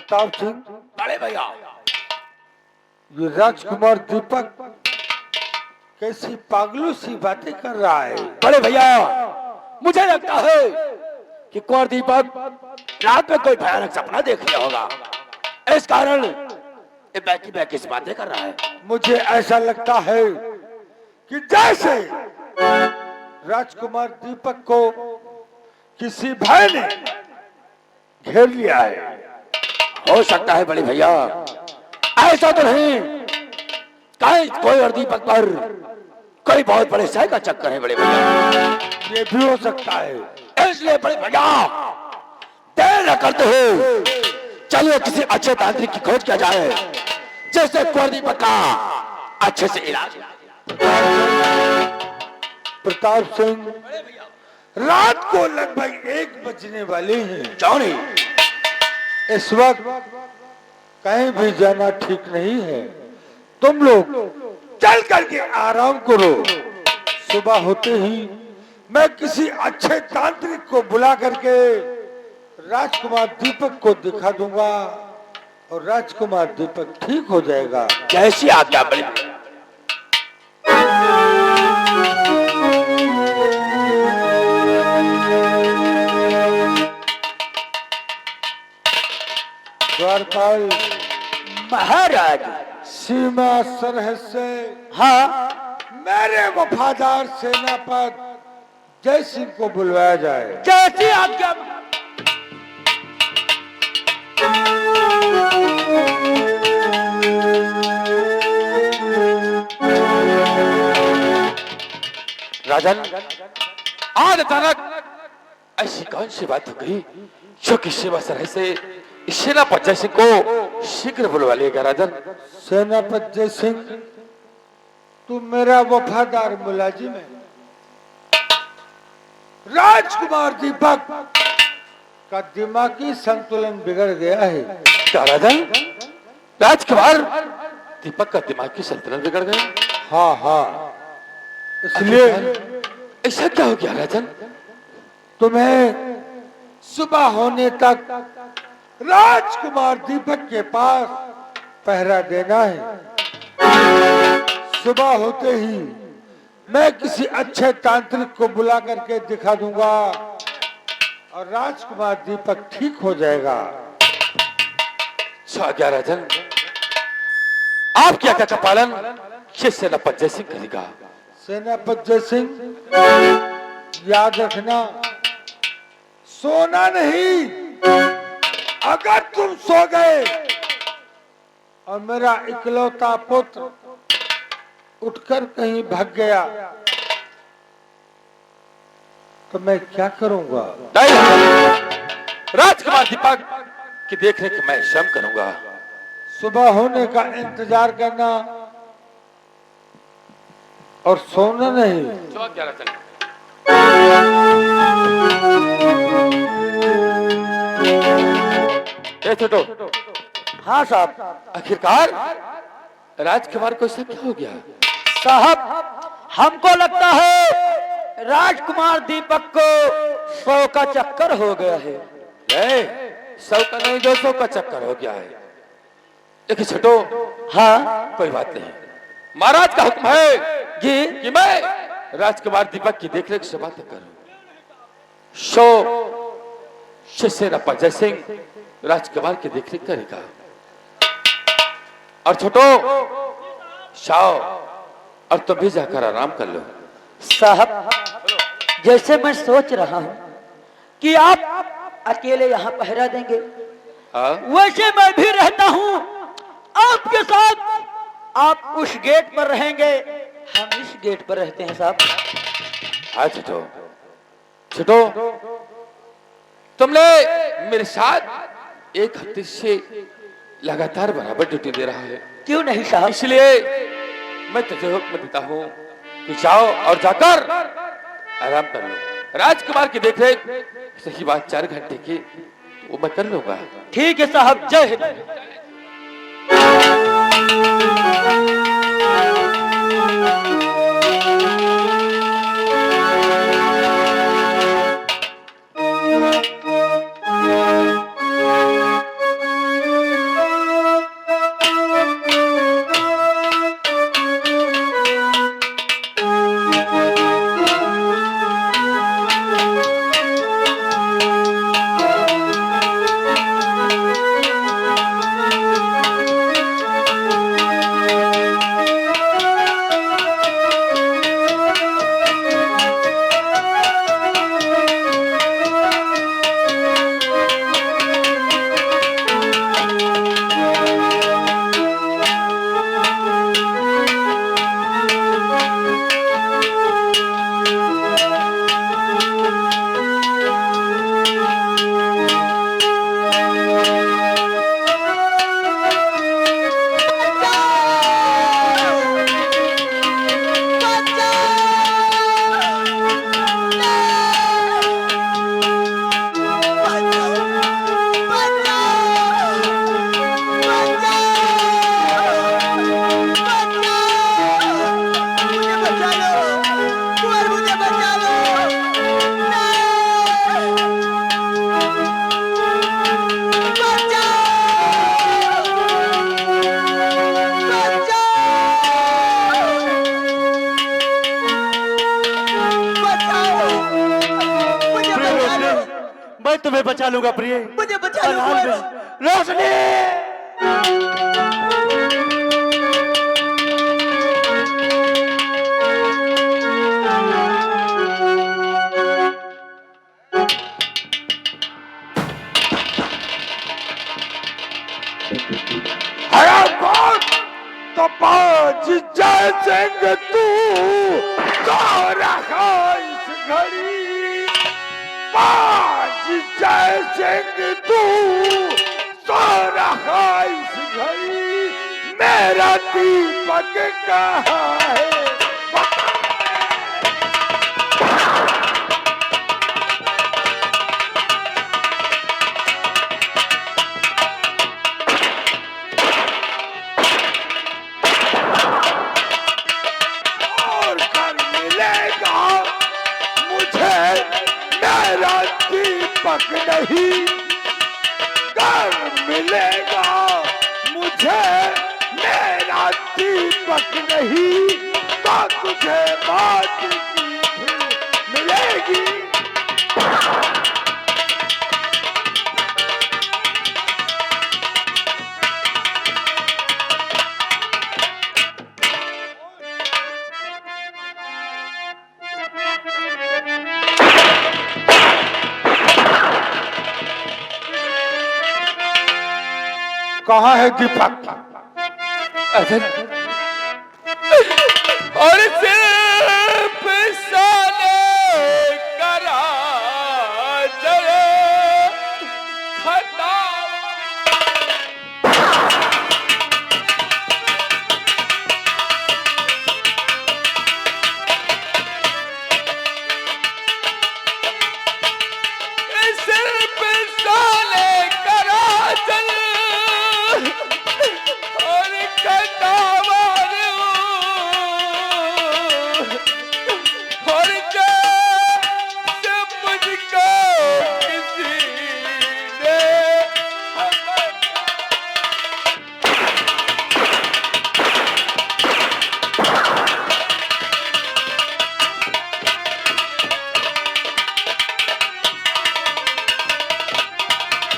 प्रताप सिंह, बड़े भैया ये राजकुमार दीपक कैसी पागलों सी बातें कर रहा है। बड़े भैया, मुझे लगता है कि कुंवर दीपक रात में कोई भयानक सपना देख लिया होगा, इस कारण ये बैकी बैकी से बातें कर रहा है। मुझे ऐसा लगता है कि जैसे राजकुमार दीपक को किसी भाई ने घेर लिया है। हो सकता है बड़े भैया, ऐसा तो नहीं कहीं कोई और दीपक पर कोई बहुत बड़े सह का चक्कर है बड़े भैया। ये भी हो सकता है। इसलिए बड़े भैया देर न करते हो, चलिए किसी अच्छे तांत्रिक की खोज किया जाए जिससे कुंवर दीपक का अच्छे से इलाज। प्रताप सिंह, रात को लगभग 1 बजने वाले हैं। क्यों नहीं? इस वक्त कहीं भी जाना ठीक नहीं है। तुम लोग चल करके आराम करो। सुबह होते ही मैं किसी अच्छे तांत्रिक को बुला करके राजकुमार दीपक को दिखा दूंगा और राजकुमार दीपक ठीक हो जाएगा। कैसी आज्ञा बड़े भैया। द्वारपाल महाराज, सीमा सरहद से हाँ मेरे वफादार सेनापति जय सिंह को बुलवाया जाए। कैसी आज्ञा। राजन, आज अचानक ऐसी कौन सी बात हो गई जो कि सेवा सरह से सेनापति जय सिंह को शीघ्र बुलवा लिएगा? राजन, सेनापति जय सिंह, तू मेरा वफादार मुलाजिम है। राजकुमार दीपक का दिमागी संतुलन बिगड़ गया है। क्या राजन, राजकुमार दीपक का दिमागी संतुलन बिगड़ गया? हाँ हाँ, इसलिए ऐसा क्या हो गया राजन? तुम्हें सुबह होने तक राजकुमार दीपक के पास पहरा देना है। सुबह होते ही मैं किसी अच्छे तांत्रिक को बुला करके दिखा दूंगा और राजकुमार दीपक ठीक हो जाएगा। क्या राजन, आपकी आज्ञा का पालन ये सेनापति जय सिंह करेगा। सेनापति जय सिंह, याद रखना, सोना नहीं। अगर तुम सो गए और मेरा इकलौता पुत्र उठकर कहीं भाग गया तो मैं क्या करूंगा? राजकुमार दीपक की देखरेख मैं स्वयं करूंगा। सुबह होने का इंतजार करना और सोना नहीं। छोटो, हाँ साहब, आखिरकार राजकुमार को ऐसा क्या हो गया? साहब, हमको लगता है राजकुमार दीपक को 100 का चक्कर हो गया है। 100 का नहीं, 200 का चक्कर हो गया है। देखिए छोटो, हाँ कोई बात नहीं, महाराज का हुक्म है जी कि मैं राजकुमार दीपक की देखरेख से बातें करूं। 100 सेनापति जय सिंह राजकुमार की देखरेख करेगा। और छोटो, शाओ और तुम भी जाकर आराम कर लो। साहब, जैसे मैं सोच रहा हूँ कि आप अकेले यहाँ पहरा देंगे, वैसे मैं भी रहता हूँ आपके साथ। आप उस गेट पर रहेंगे, हम इस गेट पर रहते हैं साहब। हाँ छोटो, छोटो तुमने मेरे साथ 1 हफ्ते से लगातार बराबर ड्यूटी दे रहा है। क्यों नहीं साहब? इसलिए मैं तुझे हुक्म देता हूँ कि जाओ और जाकर आराम कर लो। राजकुमार की देखरेख सही बात 4 घंटे की वो मैं कर लूंगा। ठीक है साहब, जय हिंद। मैं तुम्हें बचा लूंगा प्रिय। मुझे बचा लो कुंवर। रोशनी। हरामखोर, तो पांच जय सिंह तू सो रहा इस घड़ी, पांच जय सिंह तू सो रहा इस घड़ी, मेरा दीपक कहाँ है? और कर मिलेगा मुझे मेरा दीपक नहीं, कर मिलेगा मुझे मेरा दीपक नहीं, तो तुझे बात की फिर मिलेगी। कहाँ है दीपक? राजन, और सिर्फ साले करा जरे खता। सिर्फ साले करा जरे और कटावर और कैसे मुझको किसी ने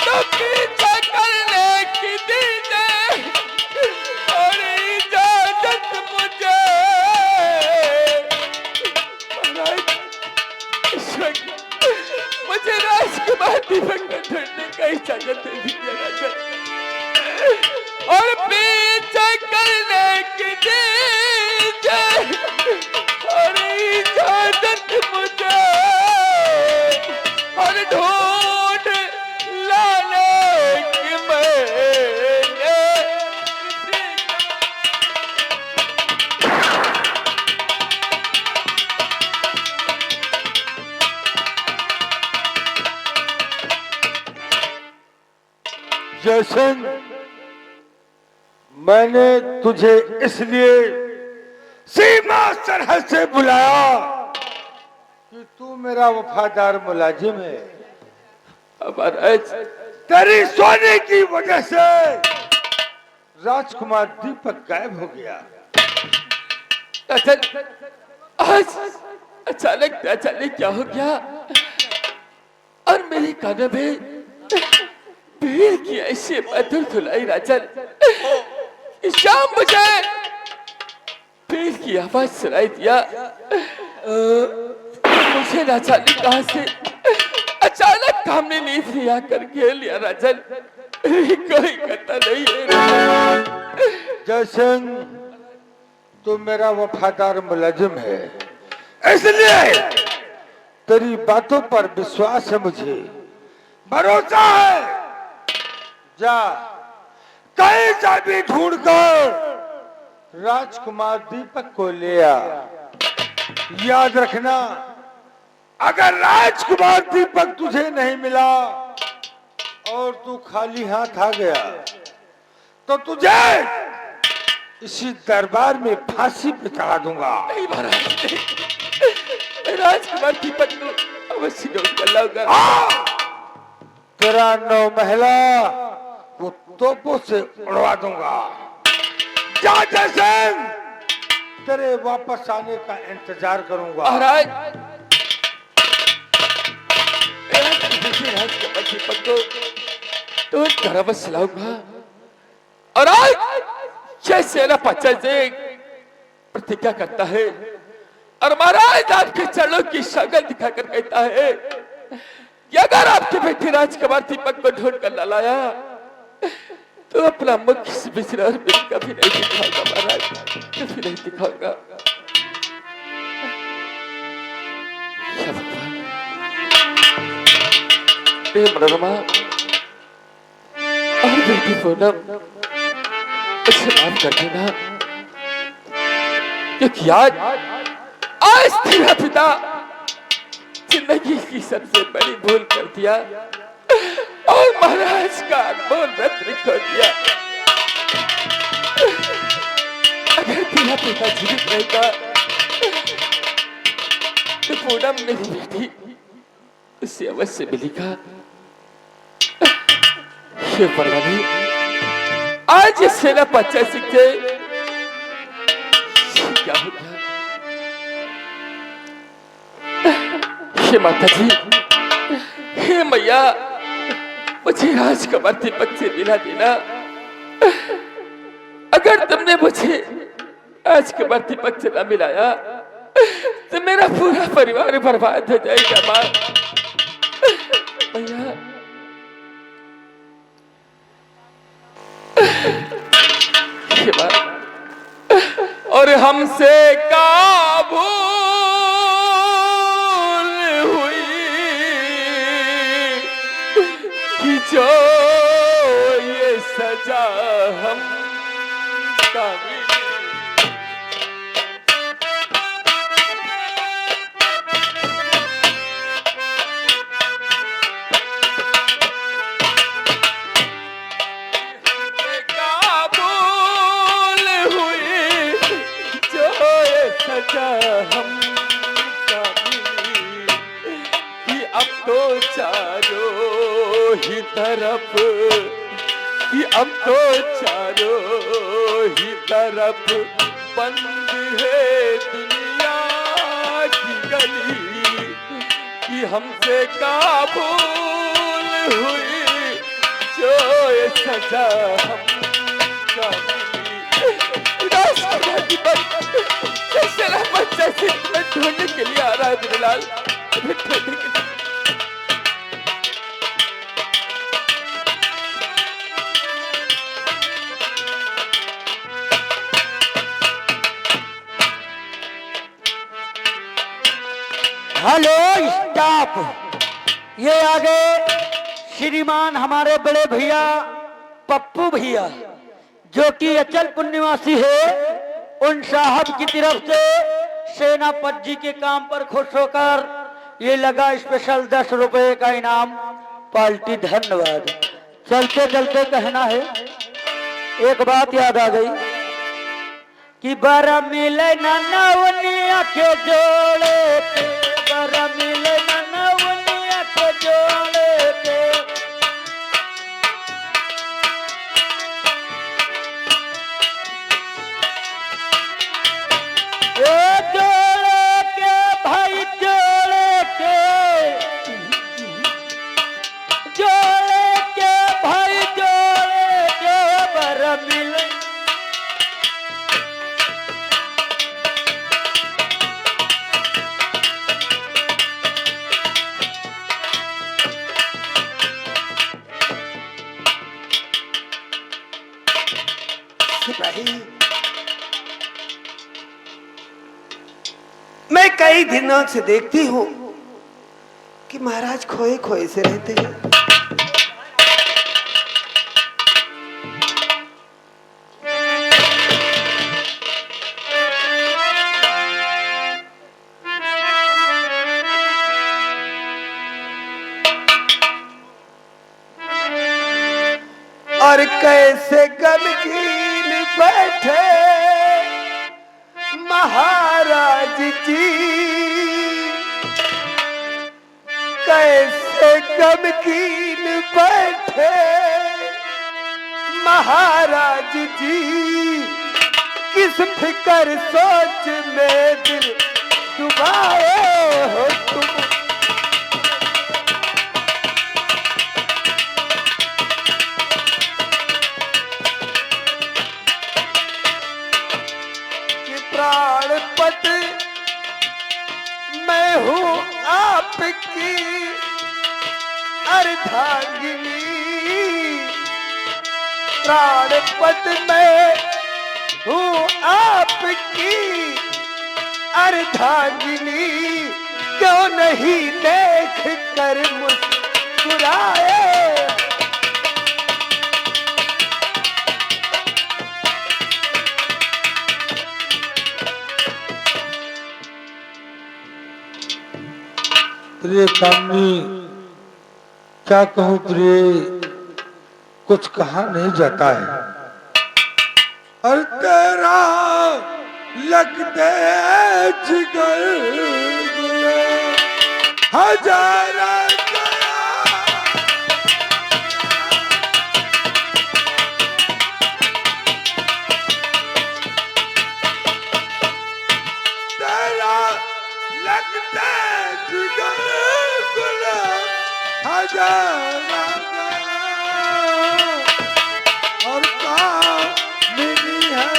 तो पीछा करने की दीजिए और इजाजत मुझे। महाराज, इस वक्त मुझे राजकुमार दीपक को ढूंढने का इजाजत दे दीजिए राजन, और पीछा करने की दीजिए और इजाजत मुझे, और ढूंढ लाने की मैंने जयसिंह, मैंने तुझे इसलिए सीमा सरहद से बुलाया कि तू मेरा वफादार मुलाजिम है। महाराज, तेरी सोने की वजह से राजकुमार दीपक गायब हो गया। राजन, आज अचानक न जाने क्या हो गया और मेरे कानों में भीड़ की ऐसी मधुर धुलाई राजन, कि शाम मुझे भीड़ की आवाज सुनाई दिया। मुझे न जाने कहां से अचानक हमने नींद नहीं आकर घेर लिया राजन, कोई कहता नहीं है। जयसिंह, तू मेरा वफादार मुलाजिम है, इसलिए तेरी बातों पर विश्वास है, मुझे भरोसा है। जा कहीं से भी ढूंढकर राजकुमार दीपक को ले आ। याद रखना, अगर राजकुमार दीपक तुझे नहीं मिला और तू खाली हाथ आ गया तो तुझे इसी दरबार में फांसी पे चढ़ा दूंगा। नहीं महाराज, राजकुमार दीपक को अवश्य ढूंढ कर लाऊंगा। तेरा 9 महला वो तोपों से उड़वा दूंगा। जा जयसिंह, तेरे वापस आने का इंतजार करूंगा। महाराज, मुझे राजकमल दीपक को तो घर बस लाऊंगा और आज छह सेना पच्चीस से प्रतिज्ञा करता है और महाराज आपके चरणों की शक्ल दिखाकर कहता है कि अगर आपके बेटे राजकुमार दीपक को ढूंढ कर न लाया तो अपना मुख इस विचरण में कभी नहीं दिखाऊंगा महाराज, कभी नहीं दिखाऊंगा। मनोरमा और बेटी पूनम उसे माफ कर देना, क्योंकि आज तेरा पिता जिंदगी की सबसे बड़ी भूल कर दिया और महाराज का अनमोल रत्न खो दिया। अगर तेरा पिता जीवित रहेगा तो पूनम मेरी बेटी उसे अवश्य मिलेगा। हे परवानी, आज ये सेना पच्चा सीखे क्या हो गया? हे माता जी, हे मैया, मुझे राजकुमार दीपक से मिला देना। अगर तुमने मुझे राजकुमार दीपक से न मिलाया तो मेरा पूरा परिवार बर्बाद हो जाएगा माँ। मैया, और हमसे का भूल हुई कि जो ये सजा हम का हम कि अब तो चारों ही तरफ कि अब तो चारों ही तरफ बंद है दुनिया की गली कि हमसे का भूल हुई जो ये सजा हम का बच्चा से ढूंढने के लिए आ रहा है बिलाल, ढूंढने के लिए। हेलो स्टाफ, ये आगे श्रीमान हमारे बड़े भैया पप्पू भैया जो कि अचल पुण्यवासी है, उन साहब की तरफ से सेनापति जी के काम पर खुश होकर ये लगा स्पेशल 10 रुपए का इनाम पार्टी। धन्यवाद। चलते चलते कहना है, एक बात याद आ गई कि बरा मिले नवनिया के जोड़े पे, बरा मिले नवनिया के जोड़े पे। जोड़े के भाई जोड़े के, जोड़े के भाई जोड़े के बरा मिले। मैं कई दिनों से देखती हूँ कि महाराज खोए खोए से रहते हैं। और कैसे गमगीन बैठे महाराज जी, कैसे गमगीन बैठे महाराज जी। किस फिकर सोच में दिल डुबाए हो तुम। हूँ आपकी अर्धांगिनी, प्राणपद में हूँ आपकी अर्धांगिनी, क्यों नहीं देख कर मुस्कुराए। प्रिय कामनी, क्या कहूँ प्रिय, कुछ कहा नहीं जाता है। और तेरा लगते जिगर हजारा तेरा लगते जिगर हजारा और मिली है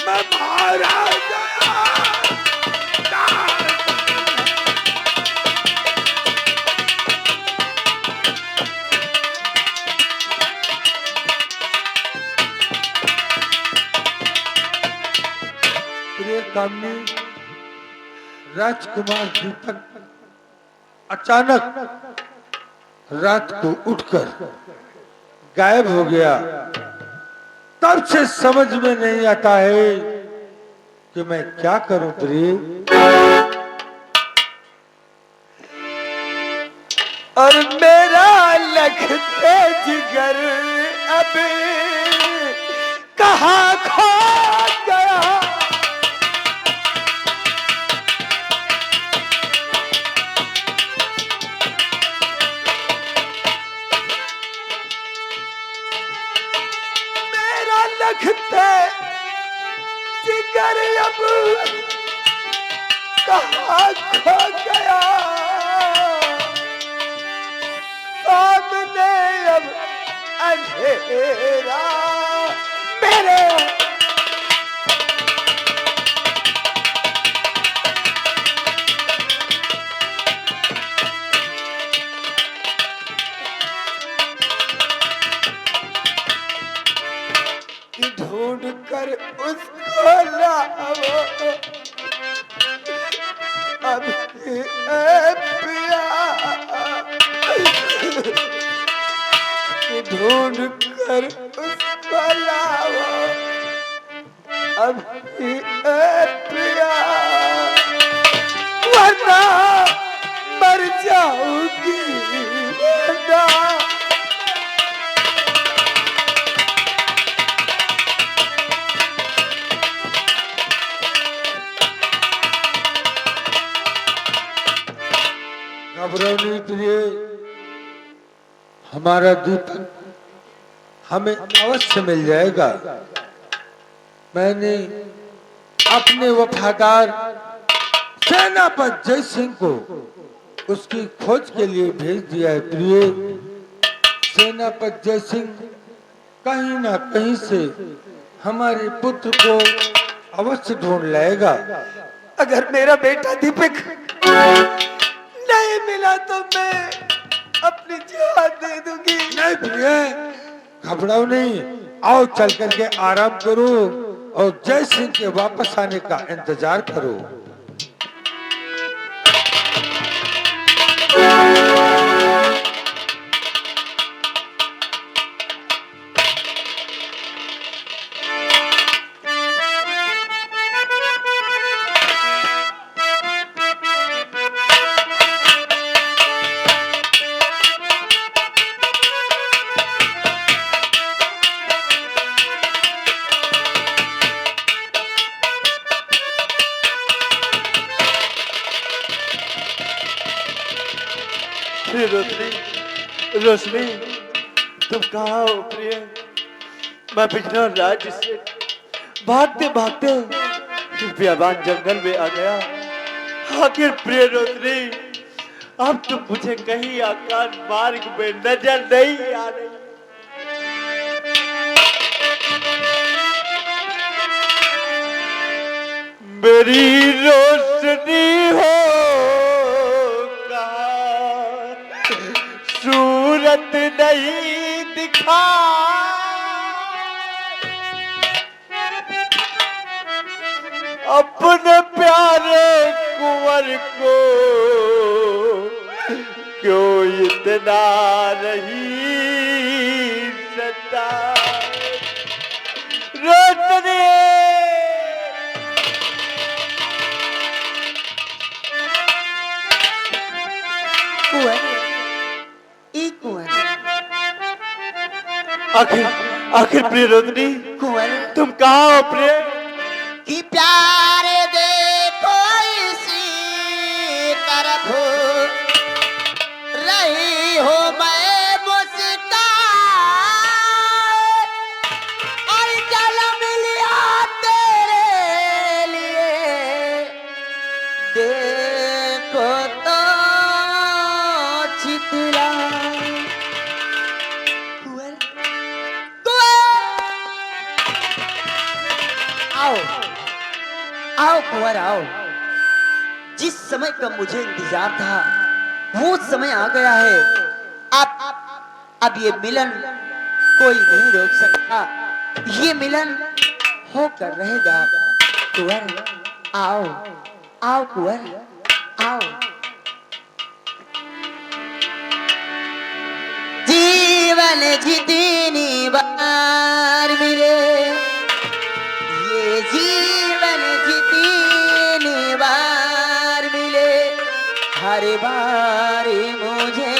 मैं मारा गया। प्रिय कामनी, राजकुमार दीपक अचानक रात को उठकर गायब हो गया। तब से समझ में नहीं आता है कि मैं क्या करूं प्रिय। और मेरा लगते जिगर अब कहाँ खो गया। मेरा लगते जिगर अब कहाँ खो गया। सामने अब अंधेरा मेरे। ढूंढ कर उसको लाओ अब पिया। ढूंढ कर उसको लाओ अब पिया, वरना मर जाऊंगी वरना। घबराओ नहीं प्रिय, हमारा दीपक हमें अवश्य मिल जाएगा। मैंने अपने वफादार सेनापति जय सिंह को उसकी खोज के लिए भेज दिया है प्रिय। सेनापति जय सिंह कहीं ना कहीं से हमारे पुत्र को अवश्य ढूंढ लाएगा। अगर मेरा बेटा दीपक नहीं मिला तो मैं अपनी जान दे दूंगी। नहीं प्रिय, घबराओ नहीं, आओ चल करके आराम करो और जय सिंह के वापस आने का इंतजार करो। रोशनी, रोशनी, तुम कहाँ हो प्रिय? मैं बिजनौर राज्य से भागते भागते इस बियाबान जंगल में आ गया। आखिर प्रिय रोशनी, अब तो मुझे कहीं आकाश मार्ग में नजर नहीं आ रही। तेरी रोशनी हो कहाँ, सूरत नहीं दिखा। अपने प्यारे कुंवर को क्यों इतना नहीं सता। रोशनी कुंवर, ई कुंवर, आखिर आखिर प्रिय रोशनी, कुंवर तुम कहाँ हो प्रिय? कि प्यारे देखो इसी तरफ रही हो मैं मुस्कान, और जन्म लिया तेरे लिए, देखो तो चितला। कुंवर, आओ आओ कुंवर आओ। जिस समय का मुझे इंतजार था वो समय आ गया है। अब ये मिलन कोई नहीं रोक सकता, ये मिलन होकर रहेगा। कुंवर आओ आओ कुंवर आओ। जीवन जितनी बार मिले, ये जीवन जितनी बार मिले, हर बार मुझे